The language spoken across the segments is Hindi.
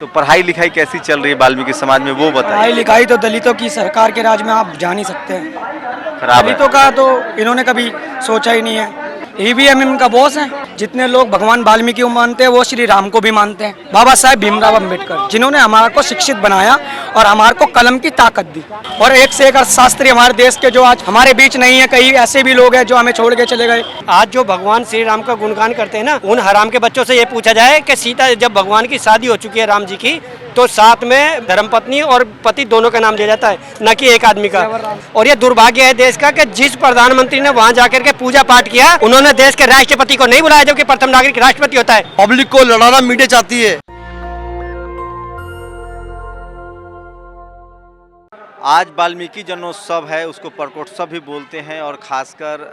तो पढ़ाई लिखाई कैसी चल रही है वाल्मीकि समाज में, वो बताइए। पढ़ाई लिखाई तो दलितों की सरकार के राज में आप जान ही सकते हैं। खराब है। दलितों का तो इन्होंने कभी सोचा ही नहीं है। ईवीएम इनका बॉस है। जितने लोग भगवान वाल्मीकि को मानते हैं वो श्री राम को भी मानते हैं। बाबा साहेब भीमराव अंबेडकर जिन्होंने हमारे को शिक्षित बनाया और हमारे को कलम की ताकत दी। और एक से एक अर्थशास्त्री हमारे देश के जो आज हमारे बीच नहीं है, कई ऐसे भी लोग हैं जो हमें छोड़ के चले गए। आज जो भगवान श्री राम का गुणगान करते हैं ना, उन हराम के बच्चों से ये पूछा जाए कि सीता जब भगवान की शादी हो चुकी है राम जी की, तो साथ में धर्मपत्नी और पति दोनों का नाम लिया जाता है, न कि एक आदमी का। और ये दुर्भाग्य है देश का कि जिस प्रधानमंत्री ने वहां जाकर के पूजा पाठ किया, उन्होंने देश के राष्ट्रपति को नहीं बुलाया, जबकि प्रथम नागरिक राष्ट्रपति होता है। पब्लिक को लड़ाना मीडिया चाहती है। आज वाल्मीकि जन्मोत्सव है, उसको प्रकोत्सव भी बोलते हैं। और खासकर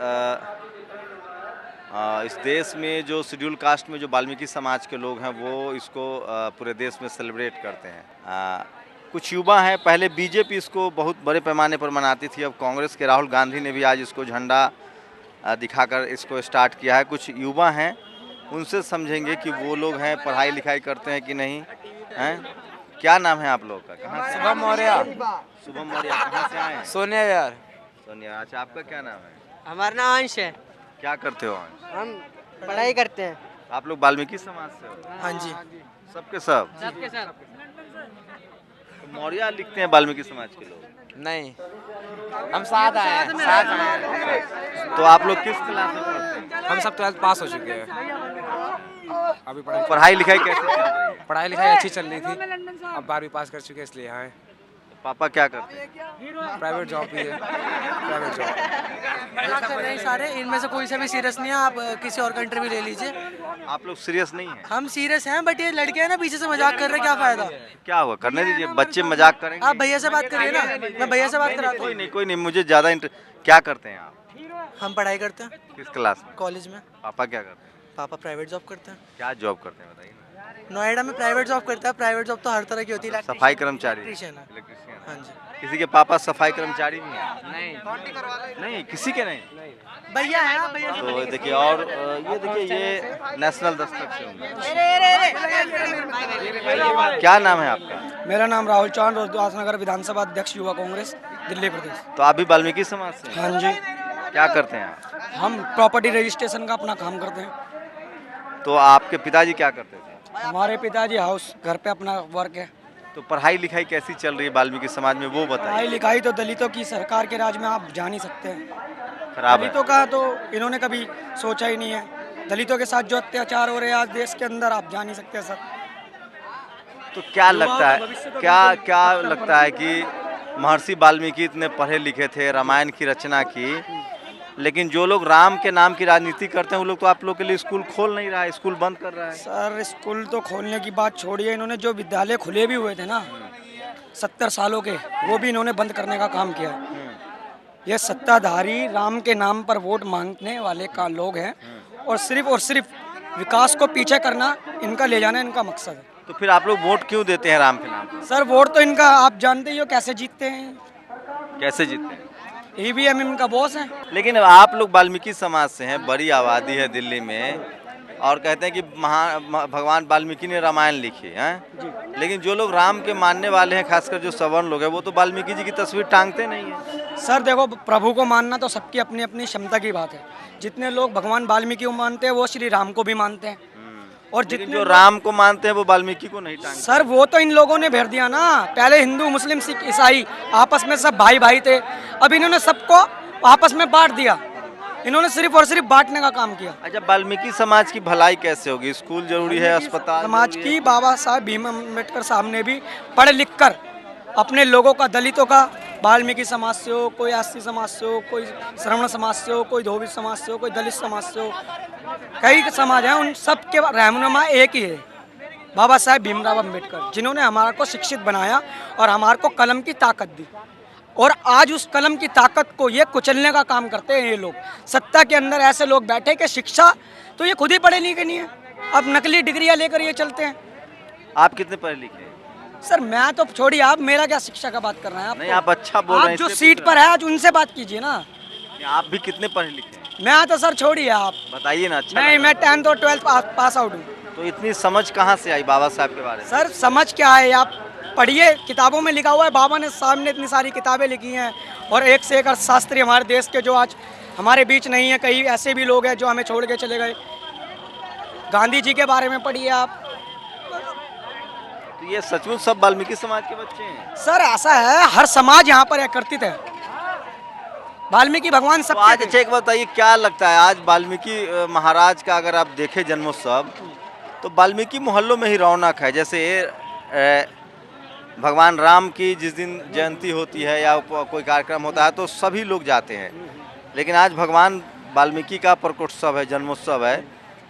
इस देश में जो शेड्यूल कास्ट में जो वाल्मीकि समाज के लोग हैं वो इसको पूरे देश में सेलिब्रेट करते हैं। कुछ युवा हैं, पहले बीजेपी इसको बहुत बड़े पैमाने पर मनाती थी, अब कांग्रेस के राहुल गांधी ने भी आज इसको झंडा दिखाकर इसको स्टार्ट किया है। कुछ युवा हैं, उनसे समझेंगे कि वो लोग हैं पढ़ाई लिखाई करते हैं कि नहीं हैं। क्या नाम है आप लोग का? कहाँ से? शुभम मौर्य। शुभम मौर्य। कहाँ से आए हैं? सोनिया यार। सोनिया। अच्छा, आपका क्या नाम है? हमारा नाम अंश है। क्या करते हो? हम पढ़ाई करते हैं। आप लोग वाल्मीकि समाज से हो? हाँ जी, सबके सब? सबके सब। तो मौर्य लिखते हैं वाल्मीकि समाज के लोग? नहीं, हम साथ आए हैं, साथ आए हैं। तो आप लोग किस क्लास में पढ़ते हैं? हम सब 12th पास हो चुके हैं। अभी पढ़ाई लिखाई कैसे चल रही है? पढ़ाई लिखाई अच्छी चल रही थी, अब 12वीं पास कर चुके हैं, इसलिए यहाँ हैं। पापा क्या करते हैं? प्राइवेट जॉब भी है, प्राइवेट जॉब। कर रहे हैं सारे, इनमें से कोई सा भी सीरियस नहीं है। आप किसी और कंट्री भी ले लीजिए। आप लोग सीरियस नहीं हैं? हम सीरियस हैं, बट ये लड़के हैं ना पीछे से मजाक कर रहे हैं, क्या फायदा। क्या हुआ, करने दीजिए, बच्चे मजाक करेंगे। आप भैया से बात करिए ना, मैं भैया से बात कराता कोई नहीं, कोई नहीं, मुझे ज़्यादा क्या करते हैं आप? हूँ। हम पढ़ाई करते हैं किस क्लास में? कॉलेज में। पापा क्या करते हैं? पापा प्राइवेट जॉब करते हैं। क्या जॉब करते हैं बताइए ना। नोएडा में प्राइवेट जॉब करता है। प्राइवेट जॉब तो हर तरह की होती है। सफाई कर्मचारी? इलेक्ट्रीशियन है। इलेक्ट्रीशियन। हाँ जी। किसी के पापा सफाई कर्मचारी भी हैं? नहीं, किसी के नहीं। भैया है ना, भैया। तो देखिए, और ये देखिए, ये नेशनल दस्तक से होंगे। क्या नाम है आपका? मेरा नाम राहुल चौहान, उल्लासनगर विधानसभा अध्यक्ष युवा कांग्रेस दिल्ली प्रदेश। तो आप भी वाल्मीकि समाज से हैं? हाँ जी, क्या करते हैं आप? हम प्रॉपर्टी रजिस्ट्रेशन का अपना काम करते हैं। तो आपके पिताजी क्या करते थे? हमारे पिताजी हाउस घर पे अपना वर्क है। तो पढ़ाई लिखाई कैसी चल रही है वाल्मीकि समाज में, वो पढ़ाई बताइए। लिखाई तो दलितों की सरकार के राज में आप जान ही सकते हैं। खराब है। दलितों का तो इन्होंने कभी सोचा ही नहीं है। दलितों के साथ जो अत्याचार हो रहे हैं आज देश के अंदर, आप जान ही सकते हैं सर। तो क्या लगता है, क्या लगता है कि महर्षि वाल्मीकि इतने पढ़े लिखे थे, रामायण की रचना की, लेकिन जो लोग राम के नाम की राजनीति करते हैं वो लोग तो आप लोग के लिए स्कूल खोल नहीं रहा है, स्कूल बंद कर रहा है। सर स्कूल तो खोलने की बात छोड़िए, इन्होंने जो विद्यालय खुले भी हुए थे ना 70 सालों के, वो भी इन्होंने बंद करने का काम किया। ये सत्ताधारी राम के नाम पर वोट मांगने वाले का लोग हैं और सिर्फ विकास को पीछे करना इनका ले जाना इनका मकसद है। तो फिर आप लोग वोट क्यों देते हैं राम के नाम पर? सर वोट तो इनका आप जानते ही हो कैसे जीतते हैं। कैसे जीतते हैं? ईवीएम इनका बॉस है। लेकिन आप लोग वाल्मीकि समाज से हैं, बड़ी आबादी है दिल्ली में, और कहते हैं कि भगवान वाल्मीकि ने रामायण लिखी है, लेकिन जो लोग राम के मानने वाले हैं, खासकर जो सवर्ण लोग हैं, वो तो वाल्मीकि जी की तस्वीर टांगते नहीं है। सर देखो, प्रभु को मानना तो सबकी अपनी अपनी क्षमता की बात है। जितने लोग भगवान वाल्मीकि को मानते हैं वो श्री राम को भी मानते हैं, और लेकिन जितने जो राम को मानते हैं वो वाल्मीकि को नहीं टांगते। सर वो तो इन लोगों ने भेड़ दिया ना। पहले हिंदू मुस्लिम सिख ईसाई आपस में सब भाई भाई थे, अब इन्होंने सबको आपस में बांट दिया। इन्होंने सिर्फ और सिर्फ बांटने का काम किया। अच्छा, वाल्मीकि समाज की भलाई कैसे होगी? स्कूल जरूरी है, अस्पताल समाज जरूरी की है। बाबा साहब भीम अम्बेडकर साहब ने भी पढ़ लिख कर अपने लोगों का, दलितों का, वाल्मीकि समाज से हो, कोई आस्ती समाज से हो, कोई श्रवण समाज से हो, कोई धोबी समाज से हो, कोई दलित समाज से हो, कई समाज हैं, उन सब के रहनुमा एक ही है, बाबा साहेब भीमराव अंबेडकर, जिन्होंने हमारा को शिक्षित बनाया और हमारे को कलम की ताकत दी। और आज उस कलम की ताकत को ये कुचलने का काम करते हैं ये लोग। सत्ता के अंदर ऐसे लोग बैठे कि शिक्षा तो ये खुद ही पढ़े लिखे नहीं है, अब नकली डिग्रियां लेकर ये चलते हैं। आप कितने पढ़े लिखे हैं? सर मैं तो छोड़िए, आप मेरा क्या शिक्षा का बात कर रहे हैं? आप नहीं, आप अच्छा बोल रहे हैं, आप जो इसलिए सीट पूछ पर रहा है आज उनसे बात कीजिए ना। हूं। आप भी कितने पढ़े लिखे हैं? मैं तो सर छोड़िए आप। बताइए ना। अच्छा नहीं, लगा। मैं 10th और 12th पास आउट हूँ। तो इतनी समझ कहाँ से आई बाबा साहब के बारे में? सर समझ क्या है, आप पढ़िए, किताबों में लिखा हुआ है, बाबा ने सामने इतनी सारी किताबें लिखी हैं और एक से एक अर्थशास्त्री हमारे देश के जो आज हमारे बीच नहीं है, कई ऐसे भी लोग हैं जो हमें छोड़ के चले गए। गांधी जी के बारे में पढ़िए आप। तो ये सचमुच सब वाल्मीकि समाज के बच्चे हैं? सर ऐसा है, हर समाज यहाँ पर एकत्रित है, वाल्मीकि भगवान तो सब आज अच्छा एक बताइए, क्या लगता है आज वाल्मीकि महाराज का अगर आप देखें जन्मोत्सव, तो वाल्मीकि मोहल्लों में ही रौनक है। जैसे भगवान राम की जिस दिन जयंती होती है या कोई कार्यक्रम होता है तो सभी लोग जाते हैं, लेकिन आज भगवान वाल्मीकि का प्रकोत्सव है, जन्मोत्सव है।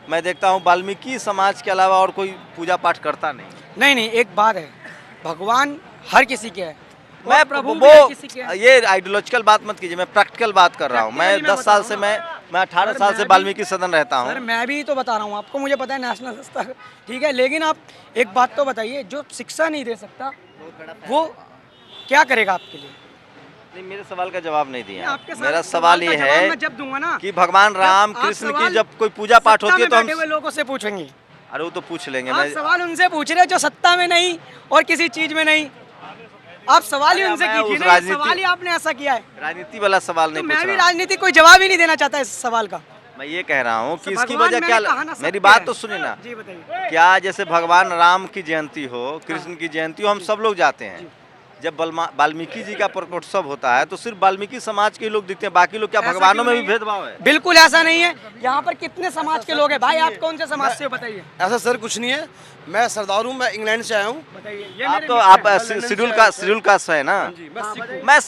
मैं देखता हूँ वाल्मीकि समाज के अलावा और कोई पूजा पाठ करता नहीं। नहीं, एक बात है, भगवान हर किसी के है, मैं प्रभु भी वो हर किसी के है। ये आइडियोलॉजिकल बात मत कीजिए, मैं प्रैक्टिकल बात कर रहा हूँ। मैं 10 साल से मैं 18 साल से वाल्मीकि सदन रहता हूँ। सर मैं भी तो बता रहा हूँ आपको, मुझे पता है नेशनल स्तर, ठीक है, लेकिन आप एक बात तो बताइए, जो शिक्षा नहीं दे सकता वो क्या करेगा आपके लिए? नहीं, मेरे सवाल का जवाब नहीं दिया। आपके मेरा सवाल ये का है जवाब मैं जब दूंगा ना कि भगवान राम जब आप कृष्ण की सवाल जब कोई पूजा पाठ सत्ता होती है में तो बैठे हुए हम, लोगों से पूछेंगे। अरे वो तो पूछ लेंगे। आप मैं सवाल उनसे पूछ रहे हैं जो सत्ता में नहीं और किसी चीज में नहीं, आप सवाल ही अरे उनसे मैं कीजिए उस ना, ये राजनीति- सवाल ही आपने ऐसा किया है। राजनीति वाला सवाल तो नहीं मैं पूछ भी रहा हूँ। राजनीति कोई जवाब ही नहीं देना चाहता इस सवाल का। मैं ये कह रहा हूँ कि इसकी भगवान वजह मैंने क्या कहा ना, मेरी सत्य बात है। तो सुनिए ना। जी बताइए। क्या जैसे भगवान राम की जयंती हो, कृष्ण की जयंती हो, हम सब लोग जाते हैं। जब वाल्मीकि जी का प्रकोत्सव होता है तो सिर्फ वाल्मीकि समाज के लोग दिखते हैं, बाकी लोग क्या ऐसा भगवानों क्यों में भी नहीं है? भेदभाव है? बिल्कुल ऐसा नहीं है, यहाँ पर कितने समाज के लोग हैं भाई, आप कौन से समाज से हो बताइए? ऐसा सर कुछ नहीं है। मैं सरदार हूँ, मैं इंग्लैंड से आया हूँ। बताइए, ये आप मेरे तो मित्र आप हैं। शेड्यूल कास्ट है ना? मैं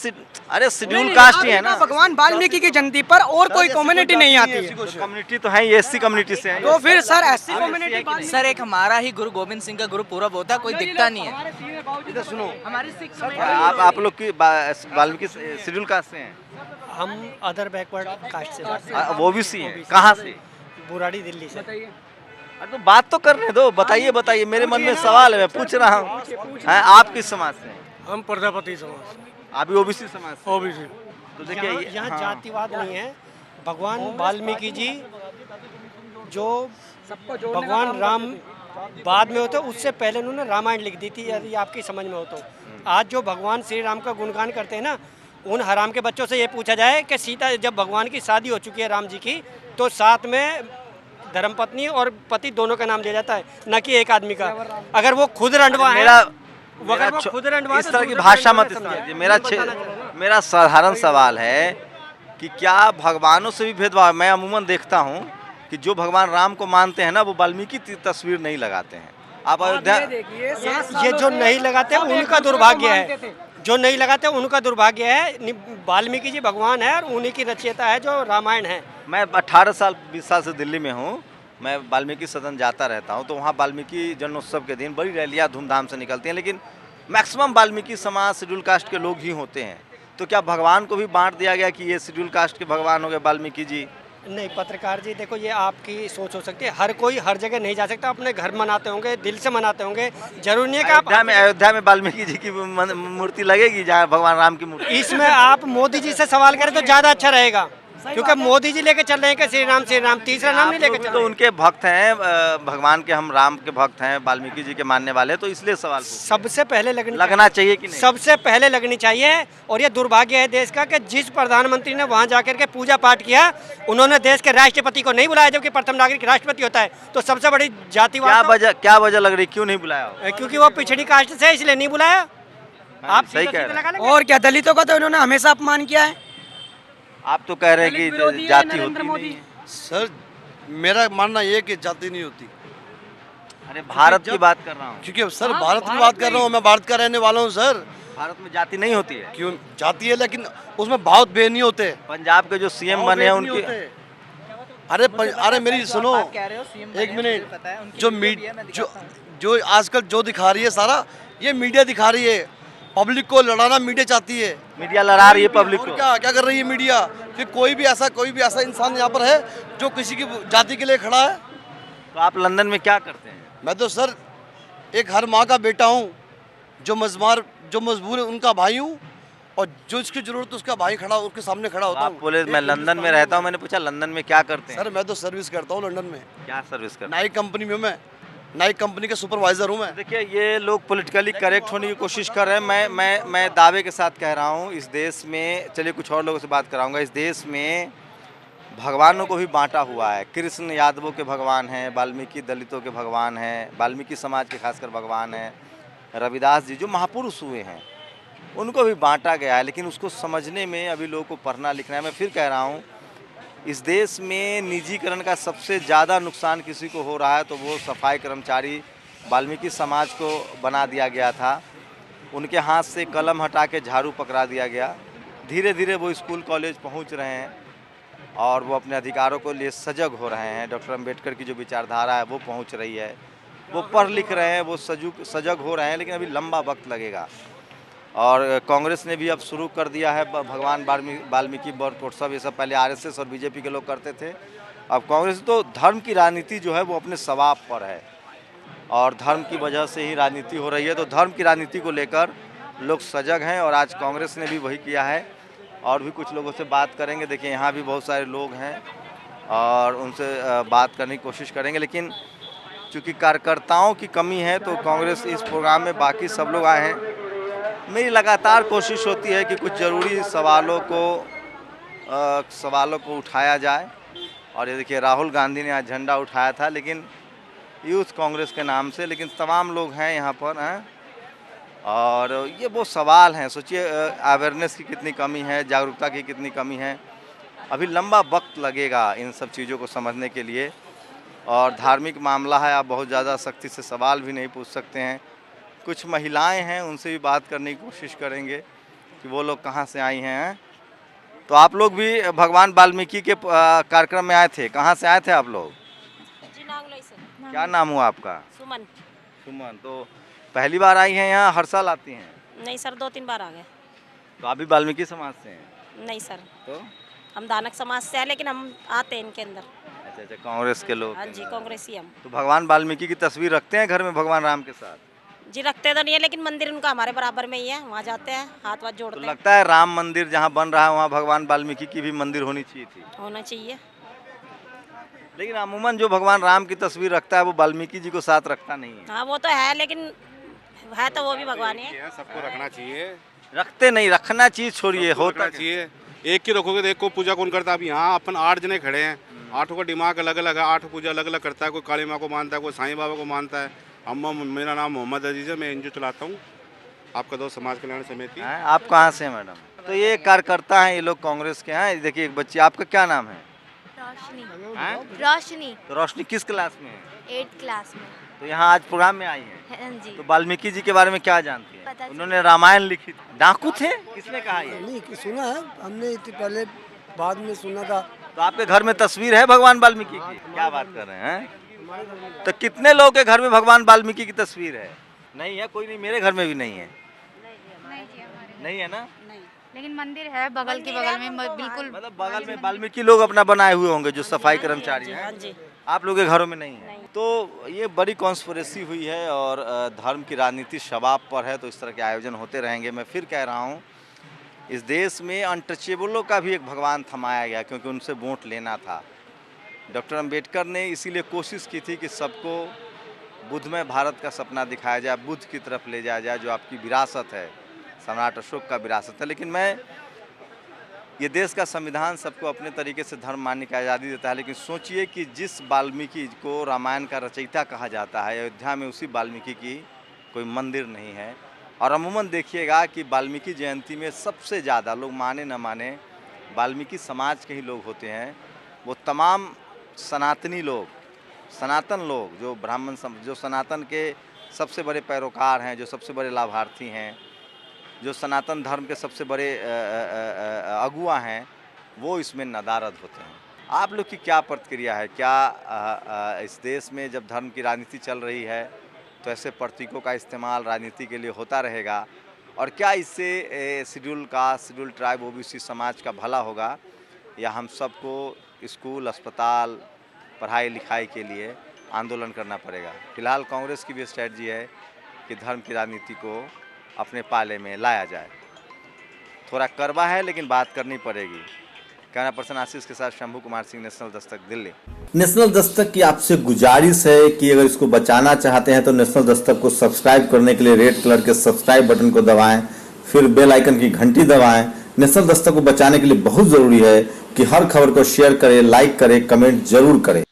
अरे नहीं, शेड्यूल नहीं, कास्ट आप ही है ना। भगवान वाल्मीकि की जयंती पर और कोई कम्युनिटी नहीं आती है, कम्युनिटी तो है, ये एससी कम्युनिटी से है। तो फिर सर ऐसी कम्युनिटी सर एक हमारा ही गुरु गोविंद सिंह का गुरुपूरब होता है, कोई दिखता नहीं है। सुनो, हमारी सिख आप लोग की वाल्मीकि शेड्यूल कास्ट से हैं? हम अदर बैकवर्ड कास्ट से, वो भी सी हैं। कहाँ से? बुराड़ी दिल्ली से। अरे तो बात तो करने दो, बताइए। मेरे मन में सवाल है, मैं पूछ रहा हूँ। आप किस समाज से हैं? हम प्रजापति समाज आप भी ओबीसी समाज से? ओबीसी। तो देखिए यहाँ हाँ। जातिवाद नहीं है। भगवान वाल्मीकि जी जो भगवान राम बाद में होते, उससे पहले उन्होंने रामायण लिख दी थी, यदि आपकी समझ में हो तो। आज जो भगवान श्री राम का गुणगान करते हैं ना, उन हराम के बच्चों से ये पूछा जाए कि सीता जब भगवान की शादी हो चुकी है राम जी की, तो साथ में धर्मपत्नी और पति दोनों का नाम लिया जाता है, न कि एक आदमी का। अगर वो खुद रंडवा है, अगर वो खुद रंडवा इस तरह की भाषा मत इस्तेमाल। मेरा साधारण सवाल है कि क्या भगवानों से भी भेदभाव? मैं अमूमन देखता हूँ कि जो भगवान राम को मानते हैं ना, वो वाल्मीकि की तस्वीर नहीं लगाते हैं। आप अयोध्या ये जो नहीं लगाते उनका दुर्भाग्य है, जो नहीं लगाते उनका दुर्भाग्य है। वाल्मीकि जी भगवान है और उन्हीं की रचयिता है जो रामायण है। मैं 18 साल 20 साल से दिल्ली में हूँ, मैं वाल्मीकि सदन जाता रहता हूँ, तो वहाँ वाल्मीकि जन्मोत्सव के दिन बड़ी रैलियाँ धूमधाम से निकलती हैं, लेकिन मैक्सिमम वाल्मीकि समाज शेड्यूल कास्ट के लोग ही होते हैं। तो क्या भगवान को भी बांट दिया गया कि ये शेड्यूल कास्ट के भगवान हो गए वाल्मीकि जी? नहीं पत्रकार जी, देखो ये आपकी सोच हो सकती है, हर कोई हर जगह नहीं जा सकता, अपने घर मनाते होंगे, दिल से मनाते होंगे, जरूरी नहीं है कि आप अयोध्या में वाल्मीकि जी की मूर्ति लगेगी जहाँ भगवान राम की मूर्ति? इसमें आप मोदी जी से सवाल करें तो ज़्यादा अच्छा रहेगा, क्योंकि मोदी जी लेके चल रहे हैं कि श्री राम, तीसरा नाम नहीं लेके चल तो रहे हैं। उनके भक्त हैं, भगवान के, हम राम के भक्त हैं, वाल्मीकि जी के मानने वाले, तो इसलिए सवाल सबसे पहले लगना चाहिए कि नहीं? सबसे पहले लगनी चाहिए। और ये दुर्भाग्य है देश का कि जिस प्रधानमंत्री ने वहाँ जाकर के पूजा पाठ किया, उन्होंने देश के राष्ट्रपति को नहीं बुलाया, जबकि प्रथम नागरिक राष्ट्रपति होता है। तो सबसे बड़ी जातिवाद क्या वजह लग रही, क्यों नहीं बुलाया? क्योंकि वो पिछड़ी कास्ट से, इसलिए नहीं बुलाया। आप सही कह रहे हैं। और क्या, दलितों का तो इन्होंने हमेशा अपमान किया है। आप तो कह रहे हैं कि जाति होती नहीं है। सर मेरा मानना ये है कि जाति नहीं होती, अरे भारत की बात कर रहा हूँ। क्योंकि सर भारत की बात कर रहा हूँ, मैं भारत का रहने वाला हूँ सर। भारत में जाति नहीं होती है? क्यों जाति है, लेकिन उसमें भाव भेद नहीं होते। पंजाब के जो सीएम बने हैं उनके, अरे मेरी सुनो एक मिनट, जो आजकल जो दिखा रही है सारा, ये मीडिया दिखा रही है। पब्लिक को लड़ाना मीडिया चाहती है, मीडिया लड़ा रही है पब्लिक और को। क्या कर रही है मीडिया? कि कोई भी ऐसा इंसान यहाँ पर है जो किसी की जाति के लिए खड़ा है। तो आप लंदन में क्या करते हैं? मैं तो सर एक हर माँ का बेटा हूँ, जो मजबूर है उनका भाई हूँ, और जो इसकी जरूरत है उसका भाई खड़ा, उसके सामने खड़ा होता आप हूँ। बोले मैं लंदन में रहता हूँ, मैंने पूछा लंदन में क्या करते हैं? सर मैं तो सर्विस करता हूँ लंदन में, क्या सर्विस करते हैं? नाइक कंपनी में। मैं नाइक कंपनी का सुपरवाइजर हूँ मैं। देखिए, ये लोग पॉलिटिकली करेक्ट होने की कोशिश कर रहे हैं। मैं दावे के साथ कह रहा हूँ, इस देश में, चलिए कुछ और लोगों से बात कराऊंगा, इस देश में भगवानों को भी बांटा हुआ है। कृष्ण यादवों के भगवान हैं, वाल्मीकि दलितों के भगवान हैं, वाल्मीकि समाज के खासकर भगवान हैं, रविदास जी जो महापुरुष हुए हैं उनको भी बांटा गया है। लेकिन उसको समझने में अभी लोगों को पढ़ना लिखना है। मैं फिर कह रहा हूँ, इस देश में निजीकरण का सबसे ज़्यादा नुकसान किसी को हो रहा है तो वो सफाई कर्मचारी वाल्मीकि समाज को बना दिया गया था। उनके हाथ से कलम हटा के झाड़ू पकड़ा दिया गया। धीरे धीरे वो स्कूल कॉलेज पहुंच रहे हैं और वो अपने अधिकारों को लिए सजग हो रहे हैं। डॉक्टर अंबेडकर की जो विचारधारा है वो पहुंच रही है, वो पढ़ लिख रहे हैं, वो सजग हो रहे हैं, लेकिन अभी लंबा वक्त लगेगा। और कांग्रेस ने भी अब शुरू कर दिया है भगवान वाल्मीकि बोर्डोत्सव। ये सब पहले आरएसएस और बीजेपी के लोग करते थे। अब कांग्रेस तो धर्म की राजनीति जो है वो अपने सवाब पर है और धर्म की वजह से ही राजनीति हो रही है। तो धर्म की राजनीति को लेकर लोग सजग हैं और आज कांग्रेस ने भी वही किया है। और भी कुछ लोगों से बात करेंगे। देखिए, यहाँ भी बहुत सारे लोग हैं और उनसे बात करने की कोशिश करेंगे। लेकिन चूँकि कार्यकर्ताओं की कमी है तो कांग्रेस इस प्रोग्राम में, बाकी सब लोग आए हैं। मेरी लगातार कोशिश होती है कि कुछ ज़रूरी सवालों को उठाया जाए। और ये देखिए, राहुल गांधी ने आज झंडा उठाया था, लेकिन यूथ कांग्रेस के नाम से, लेकिन तमाम लोग हैं यहाँ पर हैं। और ये वो सवाल हैं, सोचिए अवेयरनेस की कितनी कमी है, जागरूकता की कितनी कमी है। अभी लंबा वक्त लगेगा इन सब चीज़ों को समझने के लिए। और धार्मिक मामला है, आप बहुत ज़्यादा सख्ती से सवाल भी नहीं पूछ सकते हैं। कुछ महिलाएं हैं, उनसे भी बात करने की कोशिश करेंगे कि वो लोग कहाँ से आई हैं। तो आप लोग भी भगवान वाल्मीकि के कार्यक्रम में आए थे, कहाँ से आए थे आप लोग? जी, नांगलोई से। क्या नाम हुआ आपका? सुमन। सुमन। तो पहली बार आई हैं यहाँ, हर साल आती हैं? नहीं सर, 2-3 बार आ गए। तो आप भी वाल्मीकि समाज से हैं? नहीं सर, तो हम दानक समाज से हैं, लेकिन हम आते हैं इनके अंदर। अच्छा अच्छा, कांग्रेस के लोग? हाँ जी, कांग्रेसी हम। तो भगवान वाल्मीकि की तस्वीर रखते हैं घर में भगवान राम के साथ? जी, रखते तो नहीं है, लेकिन मंदिर उनका हमारे बराबर में ही है, वहाँ जाते हैं, हाथ वाथ तो जोड़ते हैं। लगता है राम मंदिर जहाँ बन रहा है वहाँ भगवान वाल्मीकि की भी मंदिर होनी चाहिए थी? होना चाहिए। लेकिन अमूमन जो भगवान राम की तस्वीर रखता है वो वाल्मीकि जी को साथ रखता नहीं है। हाँ, वो तो है, लेकिन है तो वो भी भगवान है। सबको रखना चाहिए, रखते नहीं, रखना चाहिए, छोड़िए, होता रखना चाहिए। एक की रखोगे तो एक को पूजा कौन करता है? अब यहाँ अपन 8 जने खड़े हैं, 8 का दिमाग अलग अलग है, 8 पूजा अलग अलग करता है। कोई काली माँ को मानता है, कोई साईं बाबा को मानता है। अम्मा, मेरा नाम मोहम्मद अजीज है, मैं एनजीओ चलाता हूँ, आपका दोस्त समाज कल्याण समिति। आप कहाँ से हैं मैडम? तो ये कार्यकर्ता हैं, ये लोग कांग्रेस के हैं। देखिए एक बच्ची, आपका क्या नाम है? रोशनी। हैं? रोशनी तो रोशनी किस क्लास में है? 8th क्लास में। तो यहाँ आज प्रोग्राम में आई है। हाँ जी। तो वाल्मीकि जी के बारे में क्या जानती पता है? चला। उन्होंने रामायण लिखी थी। डाकू थे? किसने कहा ये? नहीं सुना है हमने, इससे पहले बाद में सुना था। तो आपके घर में तस्वीर है भगवान वाल्मीकि की? क्या बात कर रहे हैं? तो कितने लोगों के घर में भगवान वाल्मीकि की तस्वीर है? नहीं है, कोई नहीं, मेरे घर में भी नहीं है। नहीं है ना? लेकिन मंदिर है बगल के बगल में, बिल्कुल मतलब बगल में वाल्मीकि लोग अपना बनाए हुए होंगे जो सफाई कर्मचारी हाँ हैं। जी। आप लोगों के घरों में नहीं है? तो ये बड़ी कॉन्स्पिरेसी हुई है और धर्म की राजनीति शबाब पर है, तो इस तरह के आयोजन होते रहेंगे। मैं फिर कह रहा हूँ, इस देश में अनटचेबलों का भी एक भगवान थमाया गया क्योंकि उनसे वोट लेना था। डॉक्टर अंबेडकर ने इसीलिए कोशिश की थी कि सबको बुद्धमय भारत का सपना दिखाया जाए, बुद्ध की तरफ ले जाया जाए, जो आपकी विरासत है, सम्राट अशोक का विरासत है। लेकिन ये देश का संविधान सबको अपने तरीके से धर्म मानने की आज़ादी देता है। लेकिन सोचिए कि जिस वाल्मीकि को रामायण का रचयिता कहा जाता है, अयोध्या में उसी वाल्मीकि की कोई मंदिर नहीं है। और अमूमन देखिएगा कि वाल्मीकि जयंती में सबसे ज़्यादा लोग, माने न माने, वाल्मीकि समाज के ही लोग होते हैं। वो तमाम सनातनी लोग, सनातन लोग, जो ब्राह्मण जो सनातन के सबसे बड़े पैरोकार हैं, जो सबसे बड़े लाभार्थी हैं, जो सनातन धर्म के सबसे बड़े अगुआ हैं, वो इसमें नदारद होते हैं। आप लोग की क्या प्रतिक्रिया है? क्या इस देश में जब धर्म की राजनीति चल रही है तो ऐसे प्रतीकों का इस्तेमाल राजनीति के लिए होता रहेगा? और क्या इससे schedule caste, schedule tribe, OBC समाज का भला होगा, या हम सबको स्कूल, अस्पताल, पढ़ाई लिखाई के लिए आंदोलन करना पड़ेगा? फिलहाल कांग्रेस की भी स्ट्रेटजी है कि धर्म की राजनीति को अपने पाले में लाया जाए। थोड़ा कड़वा है लेकिन बात करनी पड़ेगी। कैमरा पर्सन आशीष के साथ शंभू कुमार सिंह, नेशनल दस्तक, दिल्ली। नेशनल दस्तक की आपसे गुजारिश है कि अगर इसको बचाना चाहते हैं तो नेशनल दस्तक को सब्सक्राइब करने के लिए रेड कलर के सब्सक्राइब बटन को दबाएं, फिर बेल आइकन की घंटी दबाएं। नेशनल दस्तक को बचाने के लिए बहुत जरूरी है कि हर खबर को शेयर करें, लाइक करें, कमेंट जरूर करें।